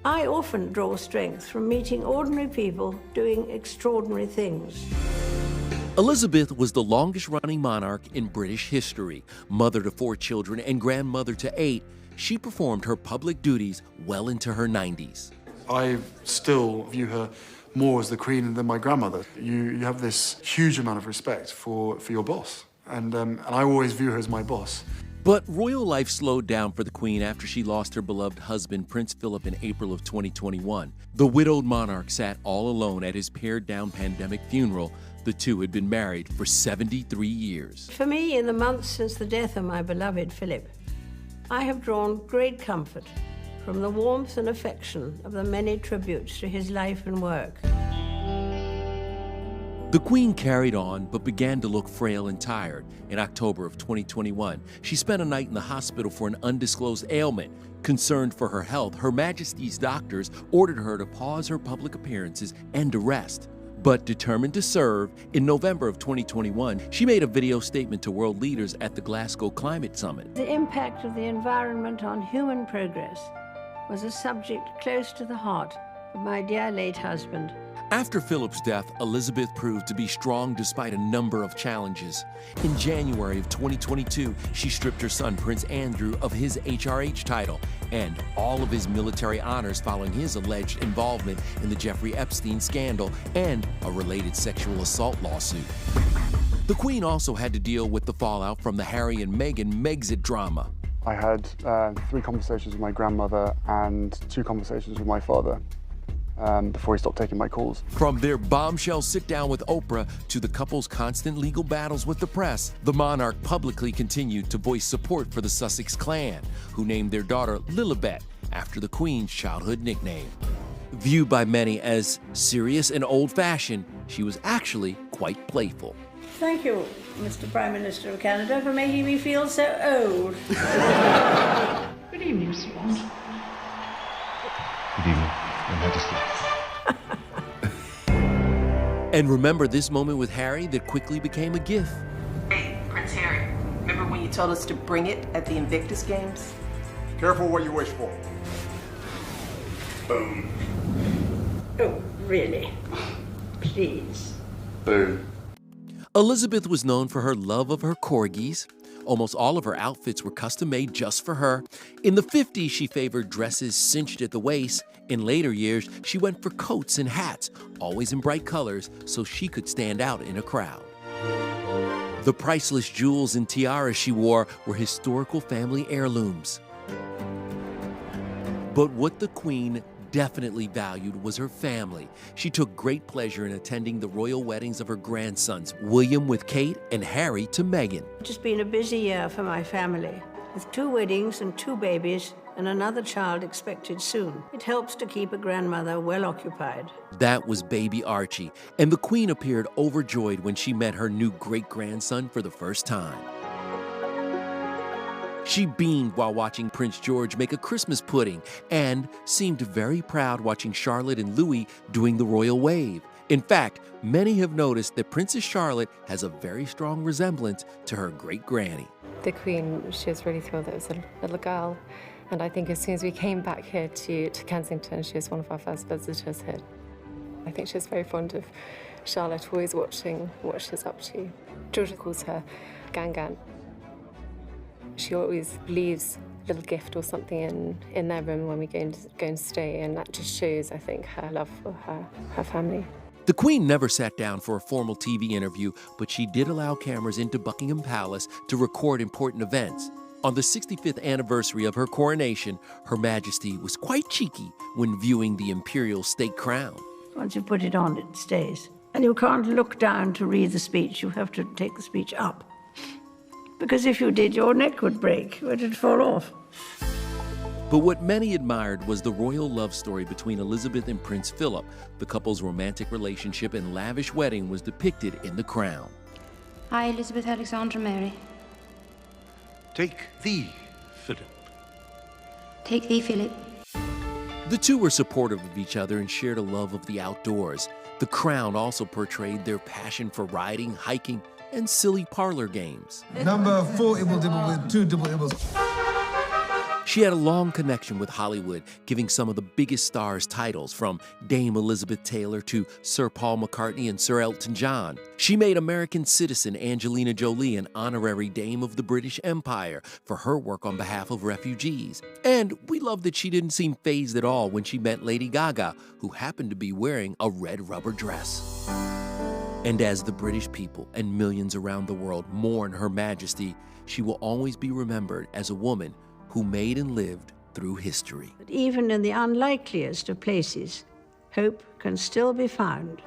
I often draw strength from meeting ordinary people doing extraordinary things. Elizabeth was the longest-running monarch in British history. Mother to 4 children and grandmother to 8, she performed her public duties well into her 90s. I still view her more as the Queen than my grandmother. You have this huge amount of respect for your boss, and I always view her as my boss. But royal life slowed down for the Queen after she lost her beloved husband, Prince Philip, in April of 2021. The widowed monarch sat all alone at his pared-down pandemic funeral. The two had been married for 73 years. For me, in the months since the death of my beloved Philip, I have drawn great comfort from the warmth and affection of the many tributes to his life and work. The Queen carried on, but began to look frail and tired. In October of 2021, she spent a night in the hospital for an undisclosed ailment. Concerned for her health, Her Majesty's doctors ordered her to pause her public appearances and to rest. But determined to serve, in November of 2021, she made a video statement to world leaders at the Glasgow Climate Summit. The impact of the environment on human progress was a subject close to the heart of my dear late husband. After Philip's death, Elizabeth proved to be strong despite a number of challenges. In January of 2022, she stripped her son, Prince Andrew, of his HRH title and all of his military honors following his alleged involvement in the Jeffrey Epstein scandal and a related sexual assault lawsuit. The Queen also had to deal with the fallout from the Harry and Meghan Megxit drama. I had 3 conversations with my grandmother and 2 conversations with my father before he stopped taking my calls. From their bombshell sit-down with Oprah to the couple's constant legal battles with the press, the monarch publicly continued to voice support for the Sussex clan, who named their daughter Lilibet after the Queen's childhood nickname. Viewed by many as serious and old-fashioned, she was actually quite playful. Thank you, Mr. Prime Minister of Canada, for making me feel so old. Good evening, Mr. Bond. Good evening, Your Majesty. And remember this moment with Harry that quickly became a gift. Hey, Prince Harry, remember when you told us to bring it at the Invictus Games? Careful what you wish for. Boom. Oh, really? Please. Boom. Elizabeth was known for her love of her corgis. Almost all of her outfits were custom-made just for her. In the 50s, she favored dresses cinched at the waist. In later years, she went for coats and hats, always in bright colors, so she could stand out in a crowd. The priceless jewels and tiaras she wore were historical family heirlooms. But what the Queen definitely valued was her family. She took great pleasure in attending the royal weddings of her grandsons, William with Kate and Harry to Meghan. It's just been a busy year for my family, with 2 weddings and 2 babies and another child expected soon. It helps to keep a grandmother well occupied. That was baby Archie, and the Queen appeared overjoyed when she met her new great-grandson for the first time. She beamed while watching Prince George make a Christmas pudding and seemed very proud watching Charlotte and Louis doing the royal wave. In fact, many have noticed that Princess Charlotte has a very strong resemblance to her great-granny. The Queen, she was really thrilled that it was a little girl. And I think as soon as we came back here to Kensington, she was one of our first visitors here. I think she was very fond of Charlotte, always watching what she's up to. Georgia calls her Gangan. She always leaves a little gift or something in their room when we go and stay, and that just shows, I think, her love for her family. The Queen never sat down for a formal TV interview, but she did allow cameras into Buckingham Palace to record important events. On the 65th anniversary of her coronation, Her Majesty was quite cheeky when viewing the imperial state crown. Once you put it on, it stays. And you can't look down to read the speech. You have to take the speech up. Because if you did, your neck would break, or it'd fall off. But what many admired was the royal love story between Elizabeth and Prince Philip. The couple's romantic relationship and lavish wedding was depicted in The Crown. I, Elizabeth Alexandra Mary. Take thee, Philip. Take thee, Philip. The two were supportive of each other and shared a love of the outdoors. The Crown also portrayed their passion for riding, hiking, and silly parlor games. Number 4 ibble dibble with 2 dibble ibbles. She had a long connection with Hollywood, giving some of the biggest stars titles, from Dame Elizabeth Taylor to Sir Paul McCartney and Sir Elton John. She made American citizen Angelina Jolie an honorary Dame of the British Empire for her work on behalf of refugees. And we love that she didn't seem fazed at all when she met Lady Gaga, who happened to be wearing a red rubber dress. And as the British people and millions around the world mourn Her Majesty, she will always be remembered as a woman who made and lived through history. But even in the unlikeliest of places, hope can still be found.